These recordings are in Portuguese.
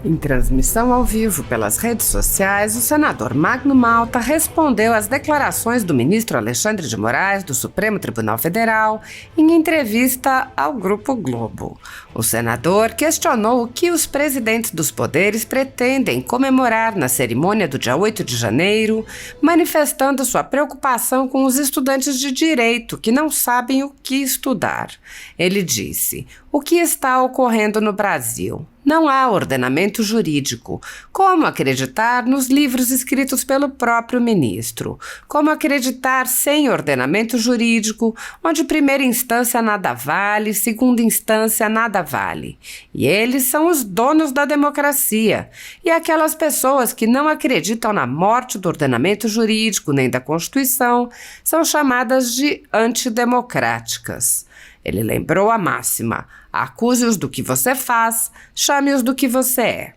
Em transmissão ao vivo pelas redes sociais, o senador Magno Malta respondeu às declarações do ministro Alexandre de Moraes do Supremo Tribunal Federal em entrevista ao Grupo Globo. O senador questionou o que os presidentes dos poderes pretendem comemorar na cerimônia do dia 8 de janeiro, manifestando sua preocupação com os estudantes de direito que não sabem o que estudar. Ele disse: "O que está ocorrendo no Brasil? Não há ordenamento jurídico. Como acreditar nos livros escritos pelo próprio ministro? Como acreditar sem ordenamento jurídico, onde primeira instância nada vale, segunda instância nada vale? E eles são os donos da democracia. E aquelas pessoas que não acreditam na morte do ordenamento jurídico nem da Constituição são chamadas de antidemocráticas." Ele lembrou a máxima: acuse-os do que você faz, chame-os do que você é.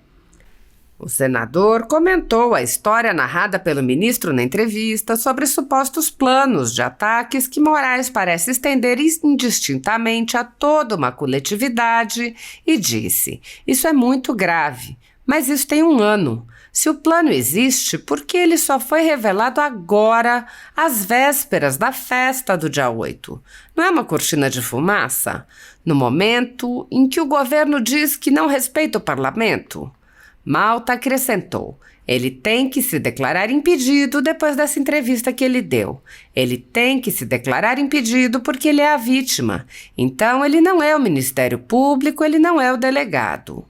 O senador comentou a história narrada pelo ministro na entrevista sobre supostos planos de ataques que Moraes parece estender indistintamente a toda uma coletividade e disse: "Isso é muito grave, mas isso tem um ano. Se o plano existe, por que ele só foi revelado agora, às vésperas da festa do dia 8? Não é uma cortina de fumaça? No momento em que o governo diz que não respeita o parlamento?" Malta acrescentou: "Ele tem que se declarar impedido depois dessa entrevista que ele deu. Ele tem que se declarar impedido porque ele é a vítima. Então ele não é o Ministério Público, ele não é o delegado."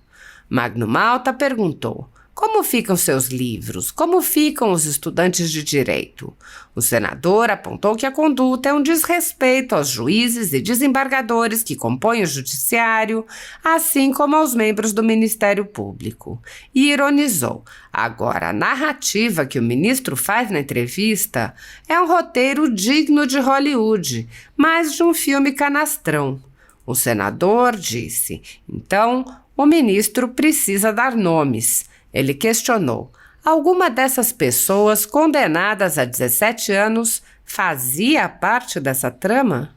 Magno Malta perguntou: "Como ficam seus livros? Como ficam os estudantes de direito?" O senador apontou que a conduta é um desrespeito aos juízes e desembargadores que compõem o judiciário, assim como aos membros do Ministério Público. E ironizou: "Agora, a narrativa que o ministro faz na entrevista é um roteiro digno de Hollywood, mais de um filme canastrão." O senador disse: "Então, o ministro precisa dar nomes." Ele questionou: "Alguma dessas pessoas condenadas a 17 anos fazia parte dessa trama?"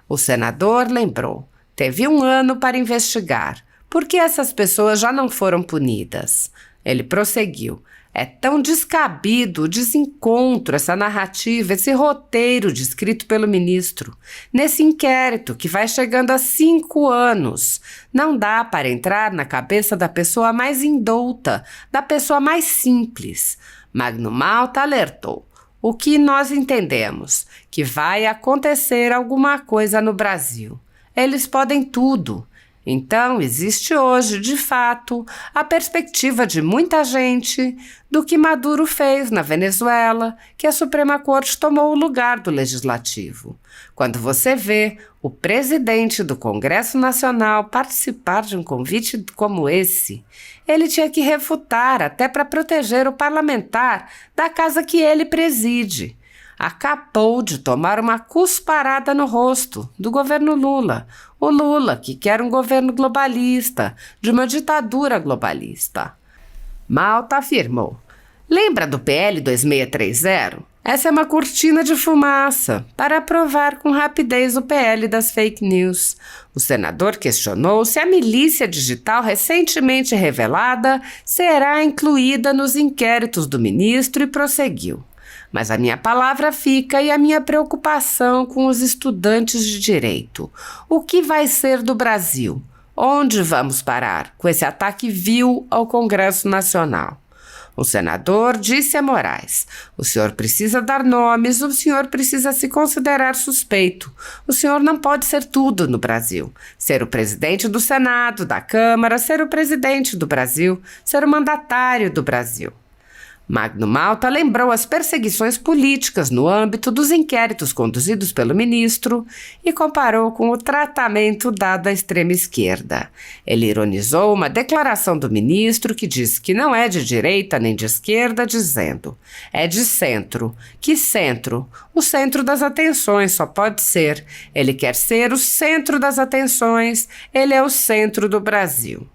O senador lembrou: "Teve um ano para investigar. Por que essas pessoas já não foram punidas?" Ele prosseguiu: "É tão descabido, desencontro essa narrativa, esse roteiro descrito pelo ministro. Nesse inquérito que vai chegando a 5 anos, não dá para entrar na cabeça da pessoa mais indouta, da pessoa mais simples." Magno Malta alertou: "O que nós entendemos? Que vai acontecer alguma coisa no Brasil. Eles podem tudo. Então, existe hoje, de fato, a perspectiva de muita gente do que Maduro fez na Venezuela, que a Suprema Corte tomou o lugar do Legislativo. Quando você vê o presidente do Congresso Nacional participar de um convite como esse, ele tinha que refutar até para proteger o parlamentar da casa que ele preside. Acabou de tomar uma cusparada no rosto do governo Lula. O Lula, que quer um governo globalista, de uma ditadura globalista." Malta afirmou: "Lembra do PL 2630? Essa é uma cortina de fumaça para aprovar com rapidez o PL das fake news." O senador questionou se a milícia digital recentemente revelada será incluída nos inquéritos do ministro e prosseguiu: "Mas a minha palavra fica e a minha preocupação com os estudantes de direito. O que vai ser do Brasil? Onde vamos parar com esse ataque vil ao Congresso Nacional?" O senador disse a Moraes: "O senhor precisa dar nomes, o senhor precisa se considerar suspeito. O senhor não pode ser tudo no Brasil. Ser o presidente do Senado, da Câmara, ser o presidente do Brasil, ser o mandatário do Brasil." Magno Malta lembrou as perseguições políticas no âmbito dos inquéritos conduzidos pelo ministro e comparou com o tratamento dado à extrema esquerda. Ele ironizou uma declaração do ministro que disse que não é de direita nem de esquerda, dizendo: "É de centro." Que centro? O centro das atenções só pode ser. Ele quer ser o centro das atenções, ele é o centro do Brasil.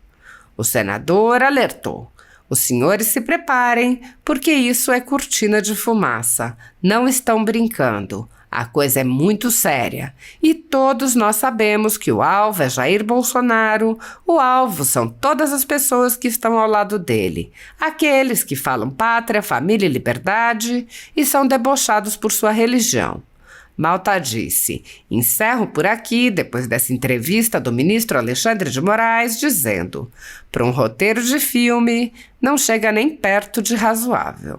O senador alertou: "Os senhores se preparem, porque isso é cortina de fumaça. Não estão brincando. A coisa é muito séria e todos nós sabemos que o alvo é Jair Bolsonaro, o alvo são todas as pessoas que estão ao lado dele, aqueles que falam pátria, família e liberdade e são debochados por sua religião. Malta disse: encerro por aqui, depois dessa entrevista do ministro Alexandre de Moraes, dizendo: para um roteiro de filme, não chega nem perto de razoável.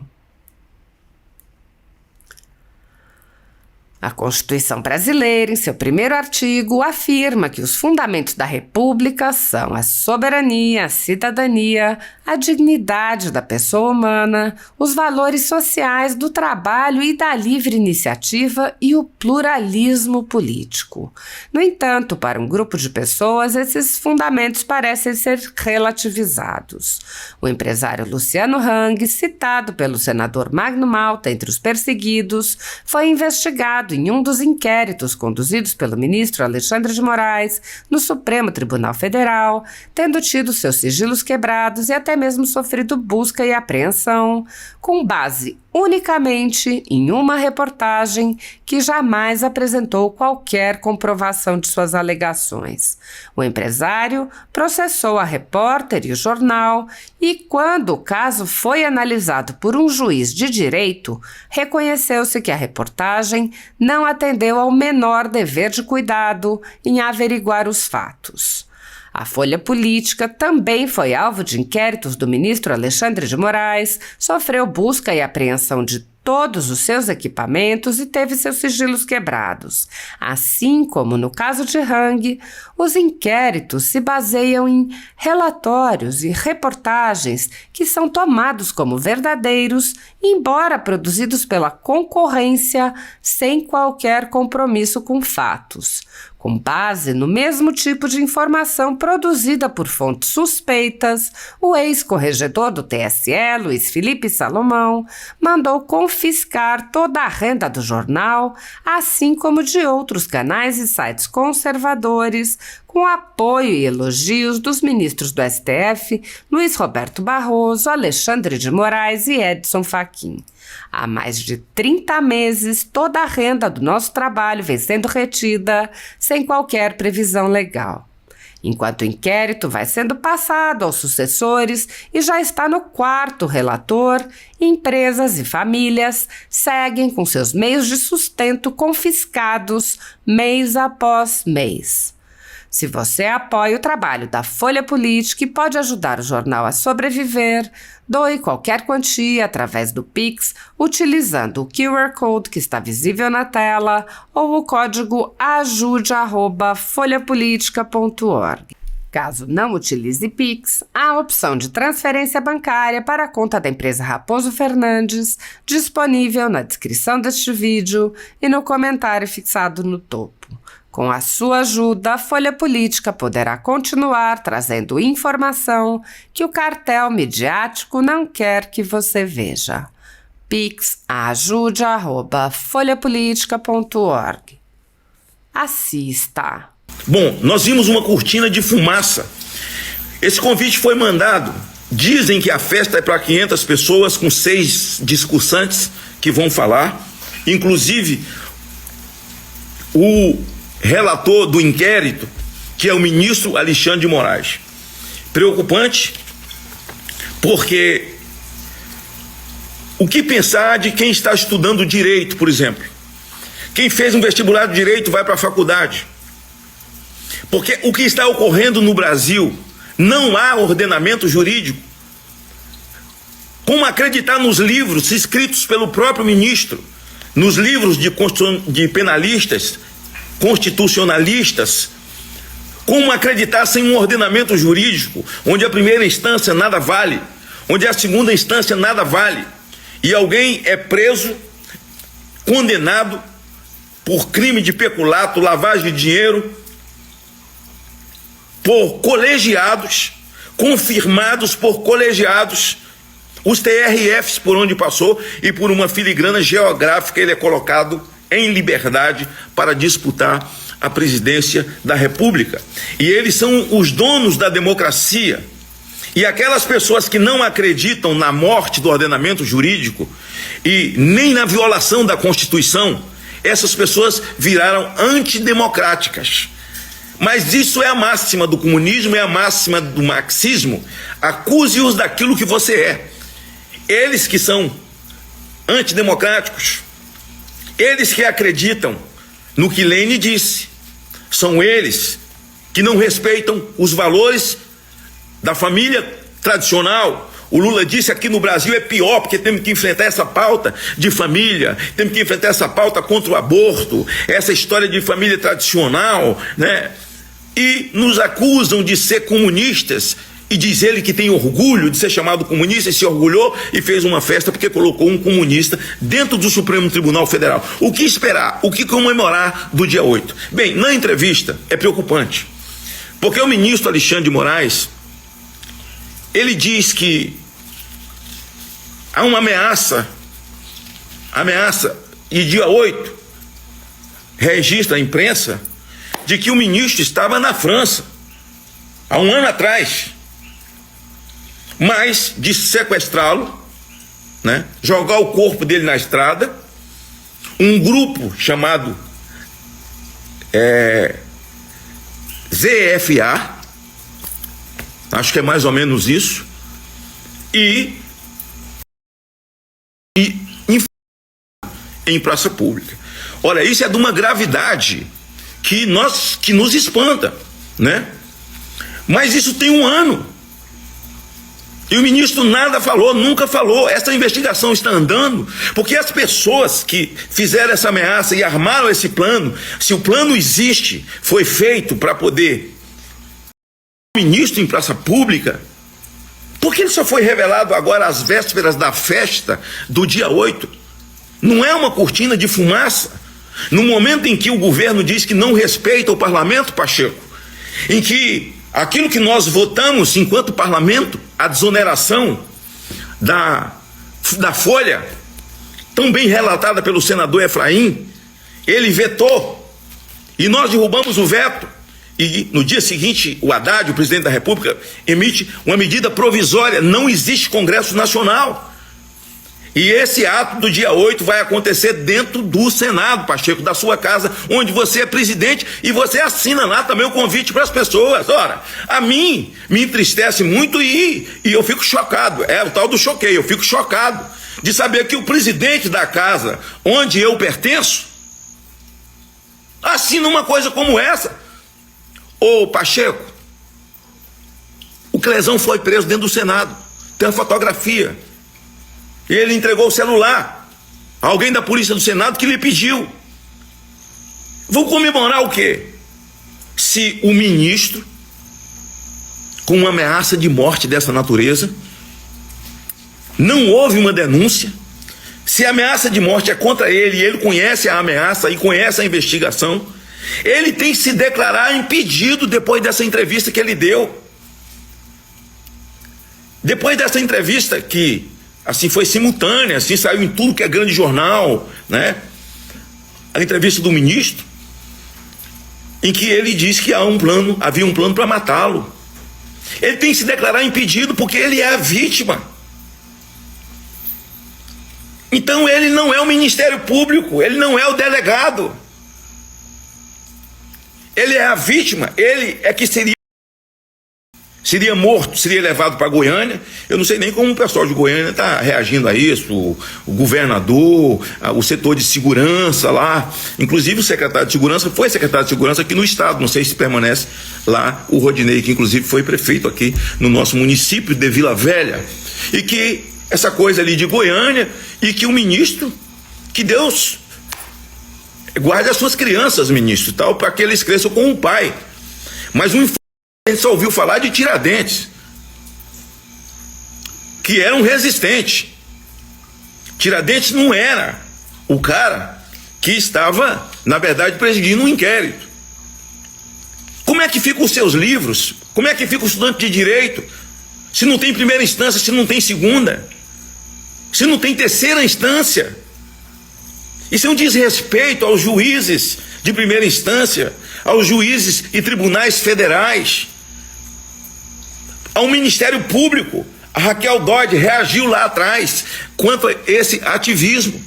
A Constituição brasileira, em seu primeiro artigo, afirma que os fundamentos da República são a soberania, a cidadania, a dignidade da pessoa humana, os valores sociais do trabalho e da livre iniciativa e o pluralismo político. No entanto, para um grupo de pessoas, esses fundamentos parecem ser relativizados. O empresário Luciano Hang, citado pelo senador Magno Malta entre os perseguidos, foi investigado em um dos inquéritos conduzidos pelo ministro Alexandre de Moraes no Supremo Tribunal Federal, tendo tido seus sigilos quebrados e até mesmo sofrido busca e apreensão, com base unicamente em uma reportagem que jamais apresentou qualquer comprovação de suas alegações. O empresário processou a repórter e o jornal e, quando o caso foi analisado por um juiz de direito, reconheceu-se que a reportagem não atendeu ao menor dever de cuidado em averiguar os fatos. A Folha Política também foi alvo de inquéritos do ministro Alexandre de Moraes, sofreu busca e apreensão de todos os seus equipamentos e teve seus sigilos quebrados. Assim como no caso de Hang, os inquéritos se baseiam em relatórios e reportagens que são tomados como verdadeiros, embora produzidos pela concorrência sem qualquer compromisso com fatos. Com base no mesmo tipo de informação produzida por fontes suspeitas, o ex-corregedor do TSE, Luiz Felipe Salomão, mandou confiscar toda a renda do jornal, assim como de outros canais e sites conservadores, com apoio e elogios dos ministros do STF, Luiz Roberto Barroso, Alexandre de Moraes e Edson Fachin. Há mais de 30 meses, toda a renda do nosso trabalho vem sendo retida sem qualquer previsão legal. Enquanto o inquérito vai sendo passado aos sucessores e já está no quarto relator, empresas e famílias seguem com seus meios de sustento confiscados mês após mês. Se você apoia o trabalho da Folha Política e pode ajudar o jornal a sobreviver, doe qualquer quantia através do Pix, utilizando o QR Code que está visível na tela ou o código ajude@folhapolitica.org. Caso não utilize Pix, há a opção de transferência bancária para a conta da empresa Raposo Fernandes, disponível na descrição deste vídeo e no comentário fixado no topo. Com a sua ajuda, a Folha Política poderá continuar trazendo informação que o cartel midiático não quer que você veja. Pix ajude@folhapolitica.org. Assista. Bom, nós vimos uma cortina de fumaça. Esse convite foi mandado. Dizem que a festa é para 500 pessoas, com 6 discursantes que vão falar. Inclusive, o relator do inquérito, que é o ministro Alexandre de Moraes. Preocupante, porque o que pensar de quem está estudando direito, por exemplo? Quem fez um vestibular de direito vai para a faculdade. Porque o que está ocorrendo no Brasil, não há ordenamento jurídico. Como acreditar nos livros escritos pelo próprio ministro, nos livros de penalistas, constitucionalistas? Como acreditar sem um ordenamento jurídico, onde a primeira instância nada vale, onde a segunda instância nada vale, e alguém é preso, condenado por crime de peculato, lavagem de dinheiro, por colegiados, confirmados por colegiados, os TRFs por onde passou, e por uma filigrana geográfica ele é colocado em liberdade para disputar a presidência da República. E eles são os donos da democracia. E aquelas pessoas que não acreditam na morte do ordenamento jurídico e nem na violação da Constituição, essas pessoas viraram antidemocráticas. Mas isso é a máxima do comunismo, é a máxima do marxismo. Acuse-os daquilo que você é. Eles que são antidemocráticos, eles que acreditam no que Lênin disse, são eles que não respeitam os valores da família tradicional. O Lula disse: aqui no Brasil é pior, porque temos que enfrentar essa pauta de família, temos que enfrentar essa pauta contra o aborto, essa história de família tradicional, né? E nos acusam de ser comunistas, e diz ele que tem orgulho de ser chamado comunista, e se orgulhou e fez uma festa porque colocou um comunista dentro do Supremo Tribunal Federal. O que esperar? O que comemorar do dia 8? Bem, na entrevista é preocupante, porque o ministro Alexandre de Moraes, ele diz que há uma ameaça, e dia 8 registra a imprensa de que o ministro estava na França há um ano atrás, mas de sequestrá-lo, né, jogar o corpo dele na estrada. Um grupo chamado ZFA, acho que é mais ou menos isso, e em praça pública. Olha, isso é de uma gravidade que nos espanta, né? Mas isso tem um ano e o ministro nada falou, nunca falou. Essa investigação está andando porque as pessoas que fizeram essa ameaça e armaram esse plano, se o plano existe, foi feito para poder o ministro em praça pública, porque ele só foi revelado agora às vésperas da festa do dia 8. Não é uma cortina de fumaça. No momento em que o governo diz que não respeita o parlamento, Pacheco, em que aquilo que nós votamos enquanto parlamento, a desoneração da folha, tão bem relatada pelo senador Efraim, ele vetou, e nós derrubamos o veto, e no dia seguinte o Haddad, o presidente da República, emite uma medida provisória. Não existe Congresso Nacional. E esse ato do dia 8 vai acontecer dentro do Senado, Pacheco, da sua casa, onde você é presidente, e você assina lá também o convite para as pessoas. Ora, a mim me entristece muito e eu fico chocado, é o tal do choqueio, eu fico chocado de saber que o presidente da casa onde eu pertenço assina uma coisa como essa. Ô Pacheco, o Clezão foi preso dentro do Senado, tem uma fotografia. E ele entregou o celular a alguém da polícia do Senado que lhe pediu. Vou comemorar o quê? Se o ministro, com uma ameaça de morte dessa natureza, não houve uma denúncia, se a ameaça de morte é contra ele e ele conhece a ameaça e conhece a investigação, ele tem que se declarar impedido depois dessa entrevista que ele deu. Depois dessa entrevista que assim foi simultânea, assim saiu em tudo que é grande jornal, né? A entrevista do ministro, em que ele diz que havia um plano para matá-lo. Ele tem que se declarar impedido porque ele é a vítima. Então ele não é o Ministério Público, ele não é o delegado. Ele é a vítima, ele é que seria morto, seria levado para Goiânia. Eu não sei nem como o pessoal de Goiânia está reagindo a isso, o governador, o setor de segurança lá, inclusive o secretário de segurança, foi secretário de segurança aqui no estado, não sei se permanece lá, o Rodinei, que inclusive foi prefeito aqui no nosso município de Vila Velha, e que essa coisa ali de Goiânia, e que o ministro, que Deus guarde as suas crianças, ministro, tal, para que eles cresçam com o pai, mas a gente só ouviu falar de Tiradentes, que era um resistente. Tiradentes não era o cara que estava, na verdade, presidindo um inquérito. Como é que ficam os seus livros? Como é que fica o estudante de direito? Se não tem primeira instância, se não tem segunda, se não tem terceira instância. Isso é um desrespeito aos juízes de primeira instância, aos juízes e tribunais federais, ao Ministério Público. A Raquel Dodge reagiu lá atrás quanto a esse ativismo.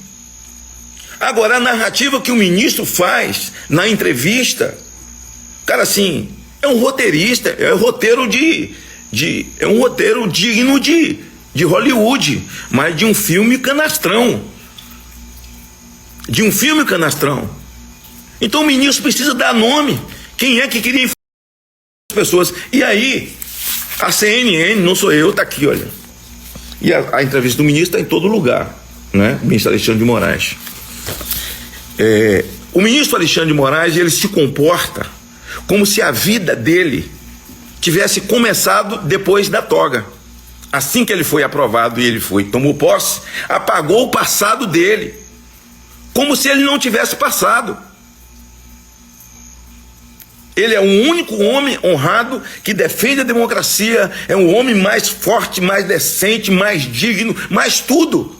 Agora, a narrativa que o ministro faz na entrevista, cara, assim, é um roteirista, é um roteiro é um roteiro digno de Hollywood, mas de um filme canastrão. De um filme canastrão. Então o ministro precisa dar nome. Quem é que queria informar as pessoas? E aí, a CNN, não sou eu, está aqui, olha. E a entrevista do ministro está em todo lugar, né? O ministro Alexandre de Moraes. O ministro Alexandre de Moraes, ele se comporta como se a vida dele tivesse começado depois da toga. Assim que ele foi aprovado e ele tomou posse, apagou o passado dele, como se ele não tivesse passado. Ele é o único homem honrado que defende a democracia, é um homem mais forte, mais decente, mais digno, mais tudo.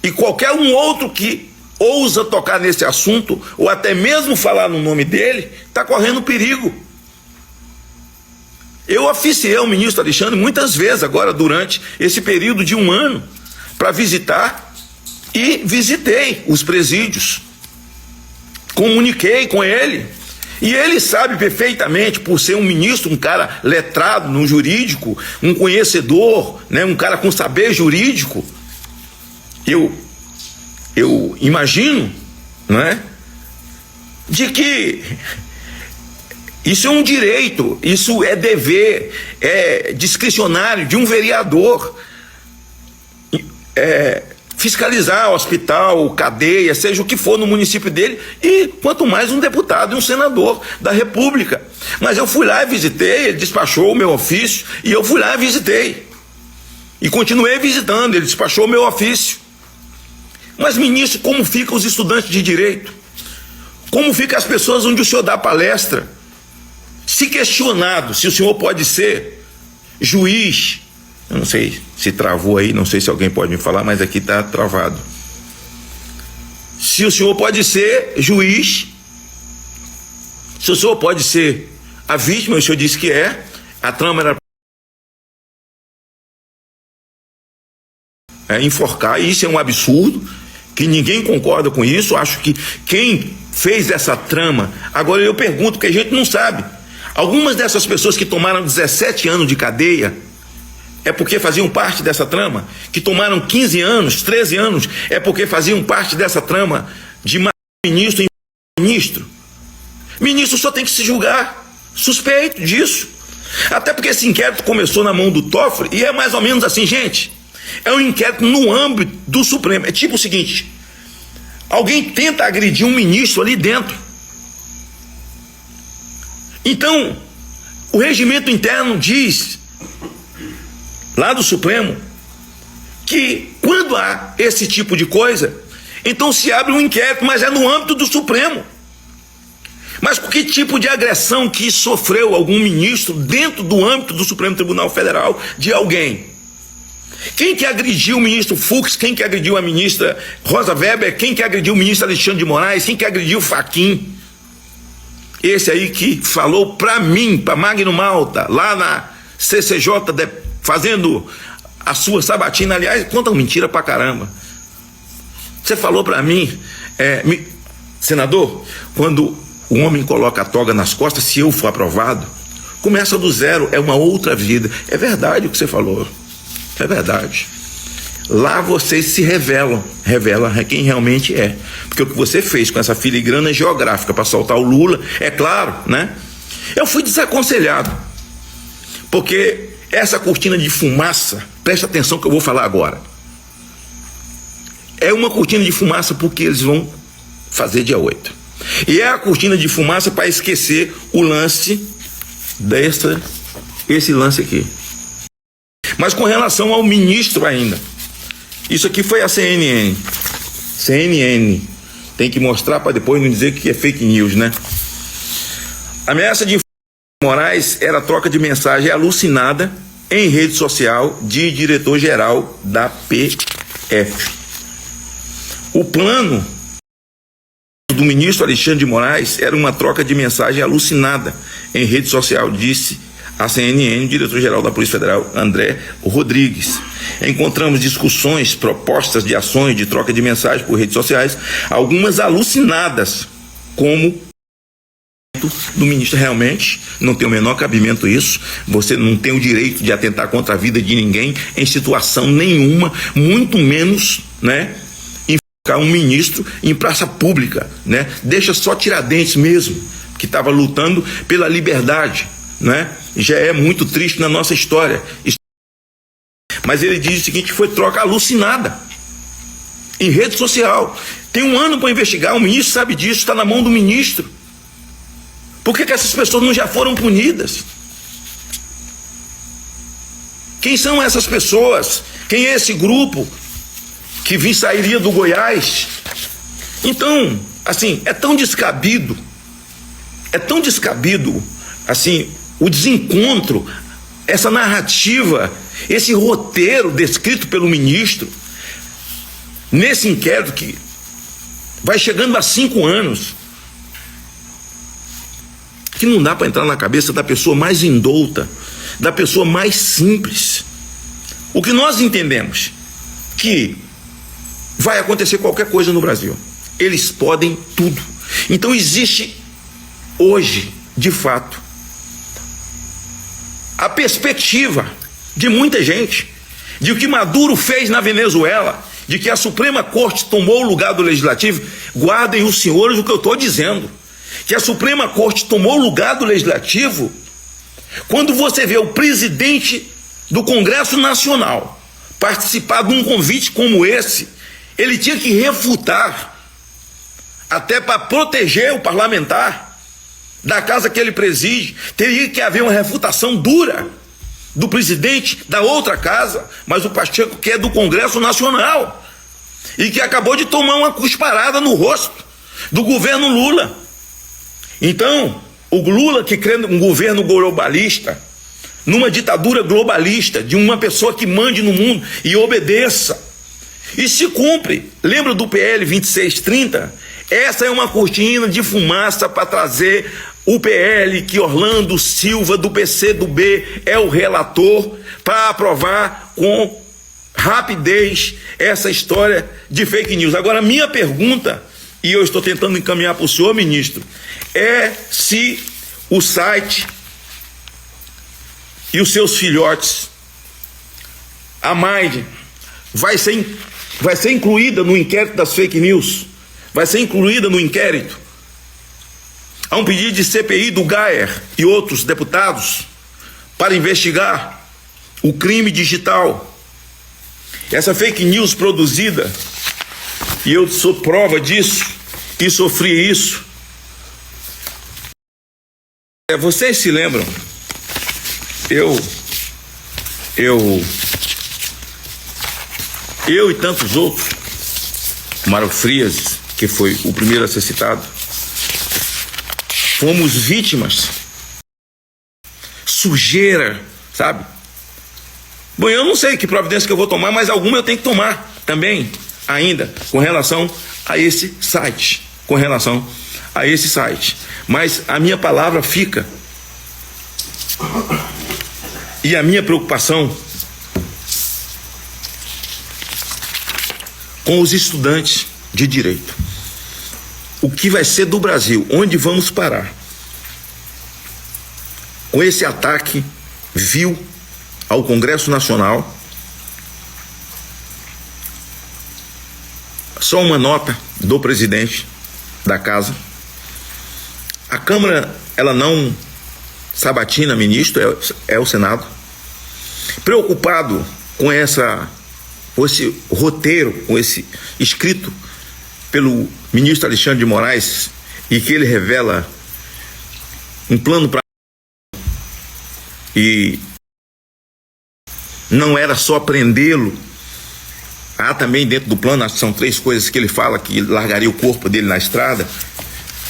E qualquer um outro que ousa tocar nesse assunto, ou até mesmo falar no nome dele, está correndo perigo. Eu oficiei o ministro Alexandre muitas vezes agora durante esse período de 1 ano para visitar, e visitei os presídios, comuniquei com ele, e ele sabe perfeitamente, por ser um ministro, um cara letrado no jurídico, um conhecedor, né, um cara com saber jurídico. Eu imagino, não é, de que isso é um direito, isso é dever, é discricionário de um vereador, fiscalizar hospital, cadeia, seja o que for no município dele, e quanto mais um deputado e um senador da República. Mas eu fui lá e visitei, ele despachou o meu ofício, e eu fui lá e visitei. E continuei visitando, ele despachou o meu ofício. Mas, ministro, como ficam os estudantes de direito? Como ficam as pessoas onde o senhor dá palestra? Se questionado se o senhor pode ser juiz, eu não sei se travou aí, não sei se alguém pode me falar, mas aqui está travado. Se o senhor pode ser juiz, se o senhor pode ser a vítima, o senhor disse que é, a trama era enforcar, e isso é um absurdo, que ninguém concorda com isso. Acho que quem fez essa trama, agora eu pergunto, porque a gente não sabe, algumas dessas pessoas que tomaram 17 anos de cadeia, é porque faziam parte dessa trama, que tomaram 15 anos, 13 anos, é porque faziam parte dessa trama de ministro em ministro. Ministro só tem que se julgar suspeito disso. Até porque esse inquérito começou na mão do Toffoli, e é mais ou menos assim, gente, é um inquérito no âmbito do Supremo. É tipo o seguinte: alguém tenta agredir um ministro ali dentro. Então, o regimento interno diz, lá do Supremo, que quando há esse tipo de coisa, então se abre um inquérito, mas é no âmbito do Supremo. Mas por que tipo de agressão que sofreu algum ministro dentro do âmbito do Supremo Tribunal Federal de alguém? Quem que agrediu o ministro Fux? Quem que agrediu a ministra Rosa Weber? Quem que agrediu o ministro Alexandre de Moraes? Quem que agrediu o Fachin? Esse aí que falou para mim, para Magno Malta, lá na CCJ, fazendo a sua sabatina. Aliás, conta uma mentira pra caramba. Você falou para mim, senador, quando o homem coloca a toga nas costas, se eu for aprovado, começa do zero, é uma outra vida. É verdade o que você falou, é verdade. Lá vocês se revelam quem realmente é, porque o que você fez com essa filigrana geográfica para soltar o Lula, é claro, né? Eu fui desaconselhado, porque essa cortina de fumaça, presta atenção que eu vou falar agora, é uma cortina de fumaça porque eles vão fazer dia 8, e é a cortina de fumaça para esquecer o lance esse lance aqui. Mas com relação ao ministro ainda, isso aqui foi a CNN, tem que mostrar para depois não dizer que é fake news, né? A ameaça de Moraes era troca de mensagem alucinada em rede social de diretor-geral da PF. O plano do ministro Alexandre de Moraes era uma troca de mensagem alucinada em rede social, disse a CNN, o diretor-geral da Polícia Federal, André Rodrigues. encontramos discussões, propostas de ações, de troca de mensagens por redes sociais, algumas alucinadas, como do ministro. Realmente não tem o menor cabimento isso. Você não tem o direito de atentar contra a vida de ninguém em situação nenhuma, muito menos, né, enfocar um ministro em praça pública, né? Deixa só Tiradentes mesmo, que estava lutando pela liberdade, né? Já é muito triste na nossa história. Mas ele diz o seguinte: foi troca alucinada em rede social. Tem um ano para investigar, o ministro sabe disso, está na mão do ministro. Por que essas pessoas não já foram punidas? Quem são essas pessoas? Quem é esse grupo que sairia do Goiás? Então, assim, é tão descabido, assim, o desencontro, essa narrativa, esse roteiro descrito pelo ministro, nesse inquérito que vai chegando a 5 anos, que não dá para entrar na cabeça da pessoa mais indouta, da pessoa mais simples. O que nós entendemos que vai acontecer qualquer coisa no Brasil. Eles podem tudo. Então existe hoje, de fato, a perspectiva de muita gente de que Maduro fez na Venezuela, de que a Suprema Corte tomou o lugar do Legislativo. Guardem os senhores o que eu estou dizendo, que a Suprema Corte tomou o lugar do Legislativo quando você vê o presidente do Congresso Nacional participar de um convite como esse. Ele tinha que refutar, até para proteger o parlamentar da casa que ele preside. Teria que haver uma refutação dura do presidente da outra casa, mas o Pacheco, que é do Congresso Nacional e que acabou de tomar uma cusparada no rosto do governo Lula. Então, o Lula, que crê num governo globalista, numa ditadura globalista, de uma pessoa que mande no mundo e obedeça, e se cumpre. Lembra do PL 2630? Essa é uma cortina de fumaça para trazer o PL que Orlando Silva, do PCdoB, é o relator, para aprovar com rapidez essa história de fake news. Agora, minha pergunta, e eu estou tentando encaminhar para o senhor, ministro, é se o site e os seus filhotes, a Mind, vai ser incluída no inquérito das fake news, vai ser incluída no inquérito. Há um pedido de CPI do Gayer e outros deputados para investigar o crime digital. Essa fake news produzida, e eu sou prova disso, e sofri isso. Vocês se lembram? Eu e tantos outros, Mário Frias, que foi o primeiro a ser citado, fomos vítimas. Sujeira, sabe? Bom, eu não sei que providência que eu vou tomar, mas alguma eu tenho que tomar também, ainda, com relação a esse site. Mas a minha palavra fica. E a minha preocupação com os estudantes de direito. O que vai ser do Brasil? Onde vamos parar? Com esse ataque vil ao Congresso Nacional. Só uma nota do presidente da casa. A Câmara, ela não sabatina ministro, é o Senado. Preocupado com esse roteiro, com esse escrito pelo ministro Alexandre de Moraes, e que ele revela um plano para... E não era só prendê-lo. Há também dentro do plano, acho que são 3 coisas que ele fala, que largaria o corpo dele na estrada.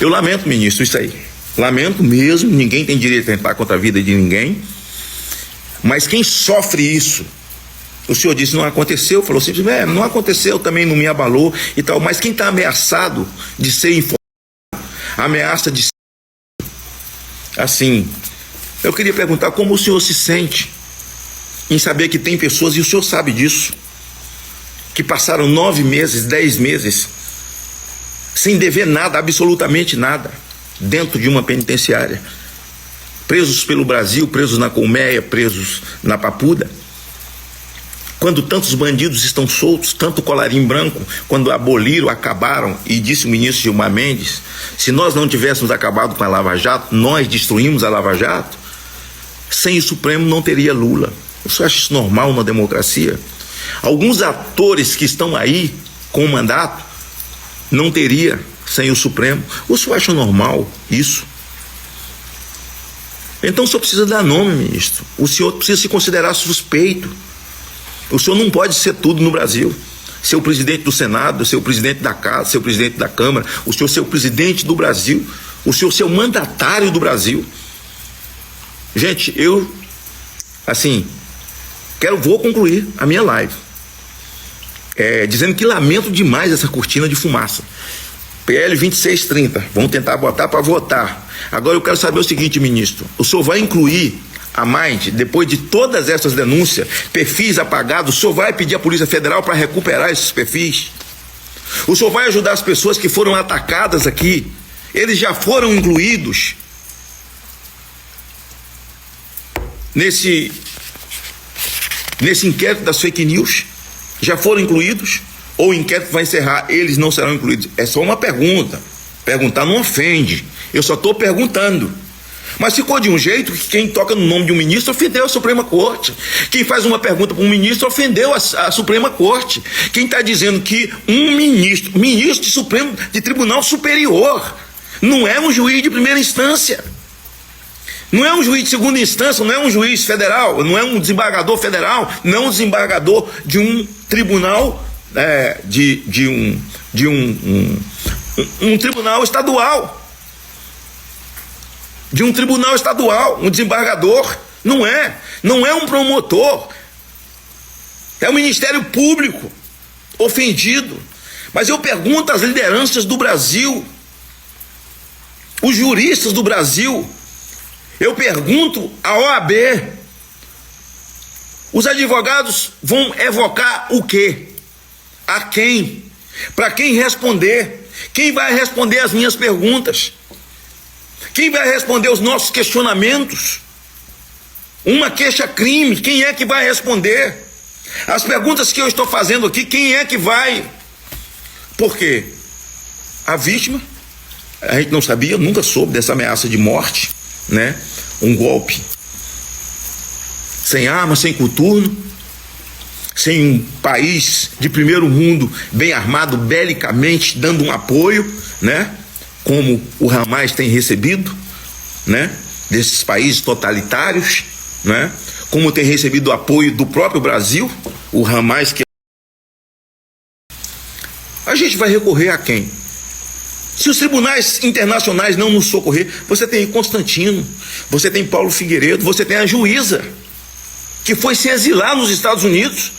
Eu lamento, ministro, isso aí. Lamento mesmo, ninguém tem direito a tentar contra a vida de ninguém. Mas quem sofre isso, o senhor disse, não aconteceu, falou simplesmente, não aconteceu, também não me abalou e tal, mas quem está ameaçado de ser informado, ameaça de ser... Assim, eu queria perguntar como o senhor se sente em saber que tem pessoas, e o senhor sabe disso, que passaram 9 meses, 10 meses, sem dever nada, absolutamente nada, dentro de uma penitenciária, presos pelo Brasil, presos na colmeia, presos na Papuda. Quando tantos bandidos estão soltos, tanto colarinho branco, quando aboliram, acabaram, e disse o ministro Gilmar Mendes, se nós não tivéssemos acabado com a Lava Jato, nós destruímos a Lava Jato, sem o Supremo não teria Lula. Você acha isso normal numa democracia? Alguns atores que estão aí com o mandato não teria sem o Supremo. O senhor acha normal isso? Então o senhor precisa dar nome, ministro. O senhor precisa se considerar suspeito. O senhor não pode ser tudo no Brasil. Ser o presidente do Senado, ser o presidente da Casa, ser o presidente da Câmara, o senhor ser o presidente do Brasil, o senhor ser o mandatário do Brasil. Gente, eu, assim, vou concluir a minha live dizendo que lamento demais essa cortina de fumaça. PL 2630, vamos tentar botar para votar. Agora eu quero saber o seguinte, ministro, o senhor vai incluir a Mind, depois de todas essas denúncias, perfis apagados, o senhor vai pedir à Polícia Federal para recuperar esses perfis? O senhor vai ajudar as pessoas que foram atacadas aqui? Eles já foram incluídos nesse inquérito das fake news? Já foram incluídos? Ou o inquérito vai encerrar, eles não serão incluídos? É só uma pergunta. Perguntar não ofende. Eu só estou perguntando. Mas ficou de um jeito que quem toca no nome de um ministro ofendeu a Suprema Corte. Quem faz uma pergunta para um ministro ofendeu a Suprema Corte. Quem está dizendo que um ministro de Supremo, de Tribunal Superior, não é um juiz de primeira instância, não é um juiz de segunda instância, não é um juiz federal, não é um desembargador federal, não é um desembargador de um tribunal, um tribunal estadual. De um tribunal estadual, um desembargador, não é um promotor, é o Ministério Público ofendido. Mas eu pergunto às lideranças do Brasil, os juristas do Brasil, eu pergunto à OAB, os advogados vão evocar o quê? A quem? Para quem responder? Quem vai responder as minhas perguntas? Quem vai responder os nossos questionamentos? Uma queixa-crime, quem é que vai responder? As perguntas que eu estou fazendo aqui, quem é que vai? Por quê? A vítima, a gente não sabia, nunca soube dessa ameaça de morte, né? Um golpe sem arma, sem coturno, sem um país de primeiro mundo bem armado belicamente, dando um apoio, né? Como o Hamas tem recebido, né? Desses países totalitários, né? Como tem recebido o apoio do próprio Brasil, o Hamas que... A gente vai recorrer a quem? Se os tribunais internacionais não nos socorrer, você tem Constantino, você tem Paulo Figueiredo, você tem a juíza, que foi se exilar nos Estados Unidos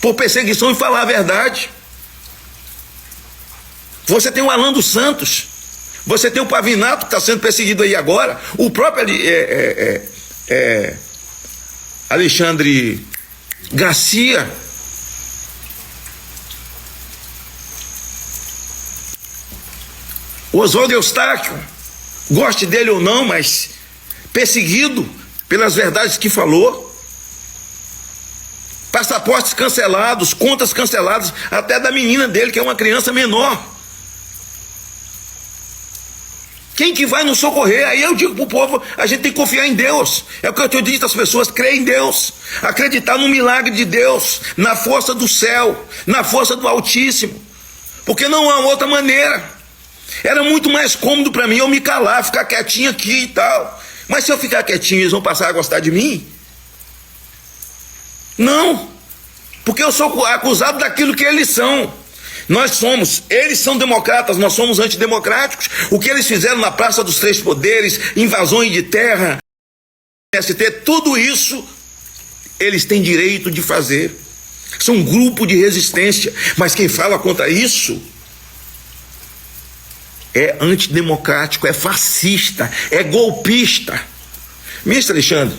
por perseguição e falar a verdade. Você tem o Alan dos Santos, você tem o Pavinato, que está sendo perseguido aí agora, o próprio Alexandre Garcia. O Oswaldo Eustáquio, goste dele ou não, mas perseguido pelas verdades que falou. Passaportes cancelados, contas canceladas, até da menina dele, que é uma criança menor. Quem que vai nos socorrer? Aí eu digo pro povo, a gente tem que confiar em Deus. É o que eu te disse às pessoas, crer em Deus, acreditar no milagre de Deus, na força do céu, na força do Altíssimo, porque não há outra maneira. Era muito mais cômodo para mim eu me calar, ficar quietinho aqui e tal. Mas se eu ficar quietinho, eles vão passar a gostar de mim? Não, porque eu sou acusado daquilo que eles são. Eles são democratas, nós somos antidemocráticos. O que eles fizeram na Praça dos Três Poderes, invasões de terra, ST, tudo isso eles têm direito de fazer. São um grupo de resistência, mas quem fala contra isso é antidemocrático, é fascista, é golpista. Ministro Alexandre,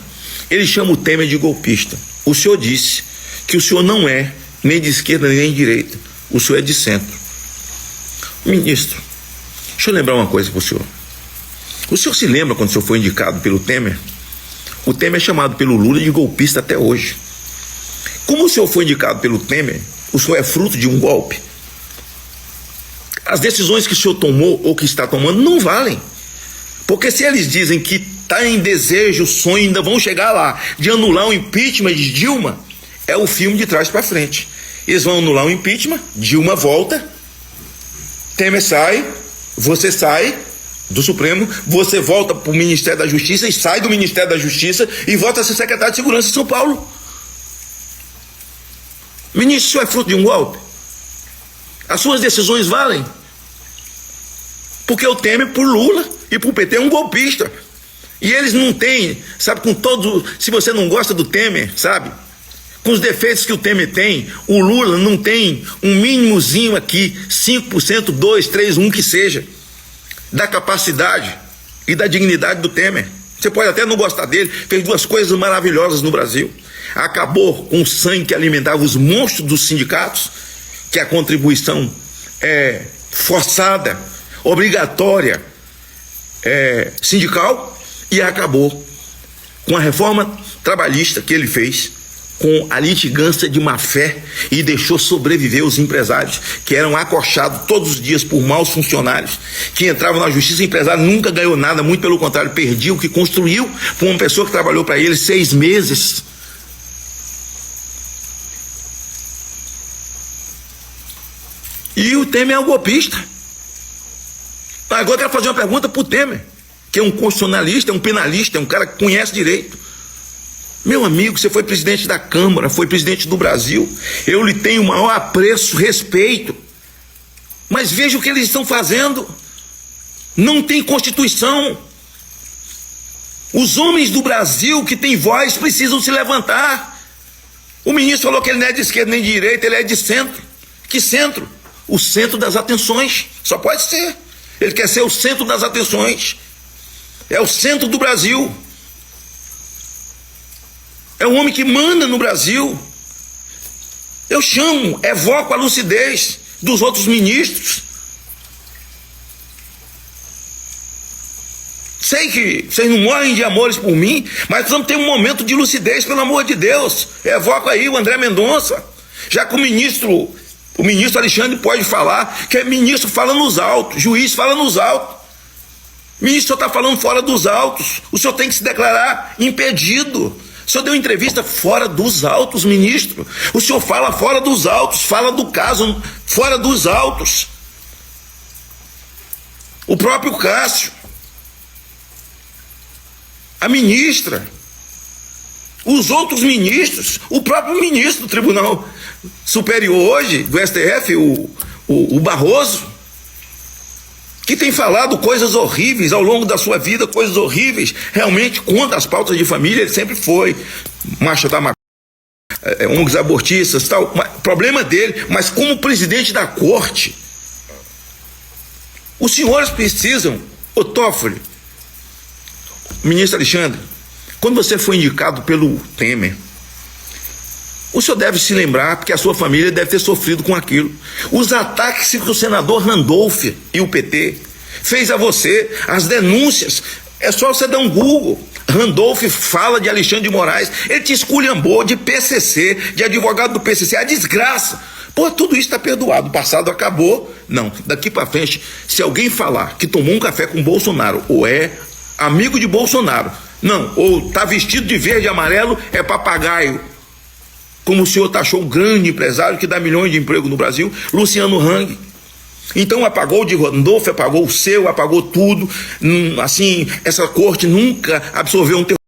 Ele chama o Temer de golpista. O senhor disse que o senhor não é nem de esquerda nem de direita. O senhor é de centro. Ministro, deixa eu lembrar uma coisa para o senhor. O senhor se lembra quando o senhor foi indicado pelo Temer? O Temer é chamado pelo Lula de golpista até hoje. Como o senhor foi indicado pelo Temer, o senhor é fruto de um golpe. As decisões que o senhor tomou ou que está tomando não valem. Porque se eles dizem que está em desejo, sonho, ainda vão chegar lá, de anular o impeachment de Dilma, é o filme de trás para frente. Eles vão anular o impeachment, Dilma volta, Temer sai, você sai do Supremo, você volta para o Ministério da Justiça e sai do Ministério da Justiça e volta a ser secretário de Segurança de São Paulo. Ministro, isso é fruto de um golpe? As suas decisões valem? Porque o Temer, por Lula e por PT, é um golpista. E eles não têm, sabe, com todo... Se você não gosta do Temer, sabe, com os defeitos que o Temer tem, o Lula não tem um mínimozinho aqui, 5%, 2, 3, 1 que seja, da capacidade e da dignidade do Temer. Você pode até não gostar dele, fez duas coisas maravilhosas no Brasil. Acabou com o sangue que alimentava os monstros dos sindicatos, que a contribuição é forçada, obrigatória, sindical, e acabou com a reforma trabalhista que ele fez, com a litigância de má fé, e deixou sobreviver os empresários que eram acochados todos os dias por maus funcionários, que entravam na justiça. O empresário nunca ganhou nada, muito pelo contrário, perdia o que construiu por uma pessoa que trabalhou para ele 6 meses. E o Temer é um golpista. Agora eu quero fazer uma pergunta para o Temer, que é um constitucionalista, é um penalista, é um cara que conhece direito. Meu amigo, você foi presidente da Câmara, foi presidente do Brasil, eu lhe tenho o maior apreço, respeito, mas veja o que eles estão fazendo. Não tem Constituição. Os homens do Brasil que têm voz precisam se levantar. O ministro falou que ele não é de esquerda nem de direita, ele é de centro. Que centro? O centro das atenções. Só pode ser. Ele quer ser o centro das atenções. É o centro do Brasil. É o homem que manda no Brasil. Eu chamo, evoco a lucidez dos outros ministros. Sei que vocês não morrem de amores por mim, mas precisamos ter um momento de lucidez, pelo amor de Deus. Evoco aí o André Mendonça. Já que o ministro Alexandre pode falar, que é ministro fala nos autos, juiz fala nos autos. Ministro, o senhor está falando fora dos autos. O senhor tem que se declarar impedido. O senhor deu entrevista fora dos autos, ministro. O senhor fala fora dos autos, fala do caso fora dos autos. O próprio Cássio, a ministra, os outros ministros, o próprio ministro do Tribunal Superior hoje, do STF, o Barroso, que tem falado coisas horríveis ao longo da sua vida, coisas horríveis, realmente contra as pautas de família. Ele sempre foi marcha da maconha, ONGs abortistas, tal, problema dele, mas como presidente da corte, os senhores precisam, o Toffoli, ministro Alexandre, quando você foi indicado pelo Temer, o senhor deve se lembrar, porque a sua família deve ter sofrido com aquilo. Os ataques que o senador Randolph e o PT fez a você, as denúncias, é só você dar um Google. Randolph fala de Alexandre de Moraes, ele te esculhambou de PCC, de advogado do PCC, a desgraça. Pô, tudo isso está perdoado, o passado acabou. Não, daqui para frente, se alguém falar que tomou um café com Bolsonaro, ou é amigo de Bolsonaro, não, ou está vestido de verde e amarelo, é papagaio. Como o senhor taxou um grande empresário que dá milhões de emprego no Brasil, Luciano Hang. Então apagou o de Randolph, apagou o seu, apagou tudo. Assim, essa corte nunca absorveu um terrorista.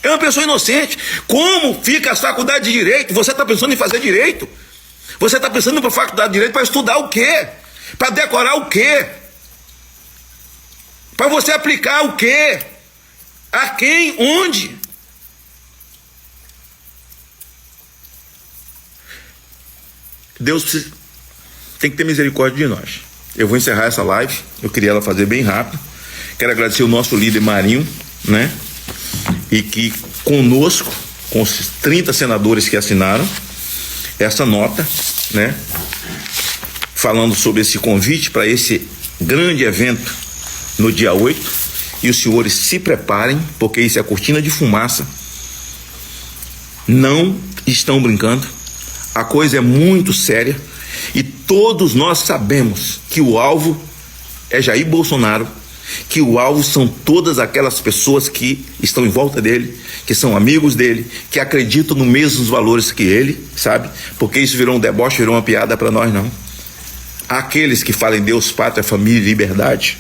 É uma pessoa inocente. Como fica a faculdade de Direito? Você está pensando em fazer Direito? Você está pensando em ir para a faculdade de Direito para estudar o quê? Para decorar o quê? Para você aplicar o quê? A quem? Onde? Deus tem que ter misericórdia de nós. Eu vou encerrar essa live, eu queria ela fazer bem rápido. Quero agradecer o nosso líder Marinho, né? E que conosco, com os 30 senadores que assinaram essa nota, né, falando sobre esse convite para esse grande evento no dia 8, e os senhores se preparem, porque isso é cortina de fumaça. Não estão brincando, a coisa é muito séria, e todos nós sabemos que o alvo é Jair Bolsonaro, que o alvo são todas aquelas pessoas que estão em volta dele, que são amigos dele, que acreditam nos mesmos valores que ele, sabe? Porque isso virou um deboche, virou uma piada para nós, não. Aqueles que falam em Deus, pátria, família e liberdade,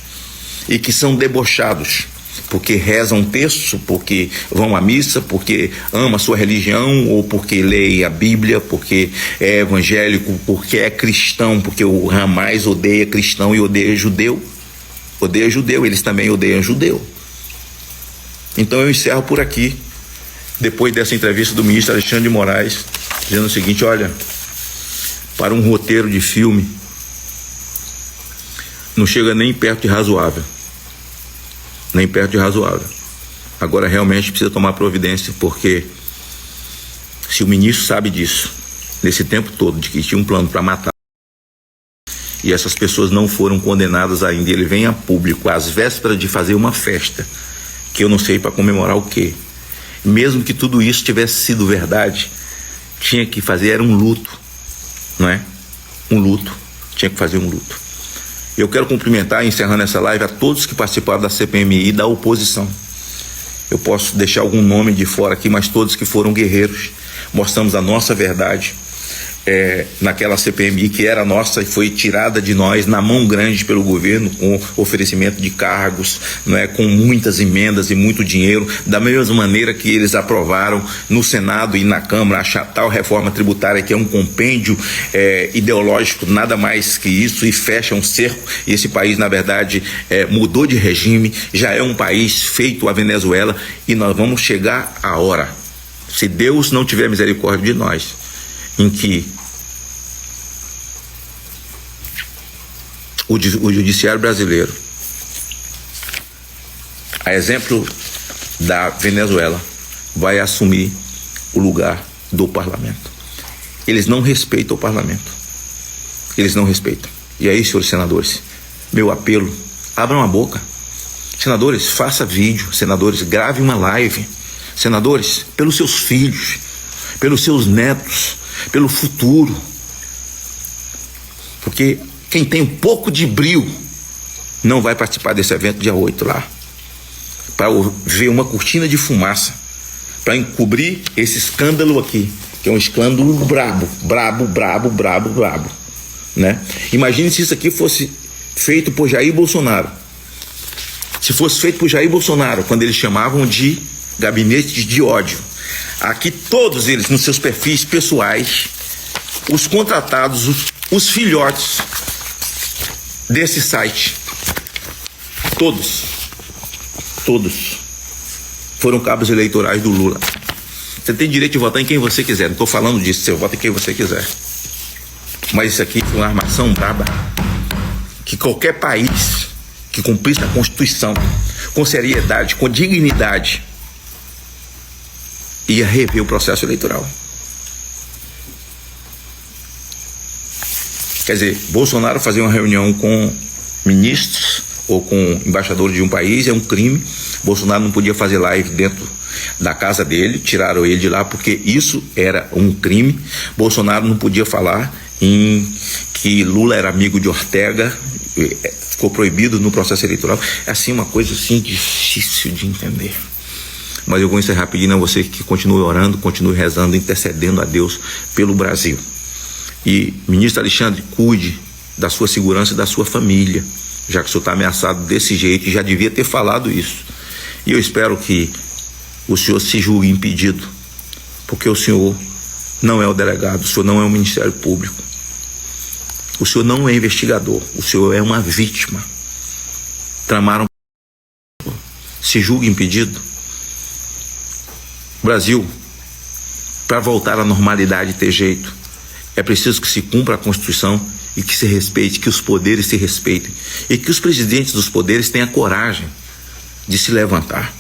e que são debochados porque rezam texto, porque vão à missa, porque ama a sua religião, ou porque lê a Bíblia, porque é evangélico, porque é cristão, porque o Hamas odeia cristão e odeia judeu. Odeia judeu, eles também odeiam judeu. Então eu encerro por aqui, depois dessa entrevista do ministro Alexandre de Moraes, dizendo o seguinte: olha, para um roteiro de filme, não chega nem perto de razoável. Nem perto de razoável. Agora realmente precisa tomar providência, porque se o ministro sabe disso, nesse tempo todo, de que tinha um plano para matar, e essas pessoas não foram condenadas ainda, ele vem a público às vésperas de fazer uma festa, que eu não sei para comemorar o quê. Mesmo que tudo isso tivesse sido verdade, tinha que fazer, era um luto, não é? Um luto, tinha que fazer um luto. Eu quero cumprimentar, encerrando essa live, a todos que participaram da CPMI e da oposição. Eu posso deixar algum nome de fora aqui, mas todos que foram guerreiros, mostramos a nossa verdade naquela CPMI que era nossa e foi tirada de nós na mão grande pelo governo, com oferecimento de cargos, não é, com muitas emendas e muito dinheiro, da mesma maneira que eles aprovaram no Senado e na Câmara a tal reforma tributária, que é um compêndio ideológico, nada mais que isso, e fecha um cerco. E esse país, na verdade, mudou de regime, já é um país feito a Venezuela, e nós vamos chegar a hora, se Deus não tiver misericórdia de nós, em que o judiciário brasileiro, a exemplo da Venezuela, vai assumir o lugar do parlamento. Eles não respeitam o parlamento. Eles não respeitam. E aí, senhores senadores, meu apelo, abram a boca. Senadores, faça vídeo. Senadores, grave uma live. Senadores, pelos seus filhos, pelos seus netos, pelo futuro, porque quem tem um pouco de brio não vai participar desse evento dia 8 lá, para ver uma cortina de fumaça, para encobrir esse escândalo aqui, que é um escândalo brabo, né? Imagine se isso aqui fosse feito por Jair Bolsonaro, se fosse feito por Jair Bolsonaro, quando eles chamavam de gabinete de ódio. Aqui todos eles, nos seus perfis pessoais, os contratados, os filhotes desse site, todos foram cabos eleitorais do Lula. Você tem direito de votar em quem você quiser, não estou falando disso, você vota em quem você quiser. Mas isso aqui foi uma armação braba, que qualquer país que cumprisse a Constituição com seriedade, com dignidade, ia rever o processo eleitoral. Quer dizer, Bolsonaro fazer uma reunião com ministros ou com embaixadores de um país é um crime. Bolsonaro não podia fazer live dentro da casa dele, tiraram ele de lá porque isso era um crime. Bolsonaro não podia falar em que Lula era amigo de Ortega, ficou proibido no processo eleitoral. É assim, uma coisa assim difícil de entender. Mas eu vou encerrar pedindo a você que continue orando, continue rezando, intercedendo a Deus pelo Brasil. E, ministro Alexandre, cuide da sua segurança e da sua família, já que o senhor está ameaçado desse jeito, e já devia ter falado isso. E eu espero que o senhor se julgue impedido, porque o senhor não é o delegado, o senhor não é o Ministério Público, o senhor não é investigador, o senhor é uma vítima. Tramaram, se julgue impedido. Brasil, para voltar à normalidade e ter jeito, é preciso que se cumpra a Constituição e que se respeite, que os poderes se respeitem e que os presidentes dos poderes tenham coragem de se levantar.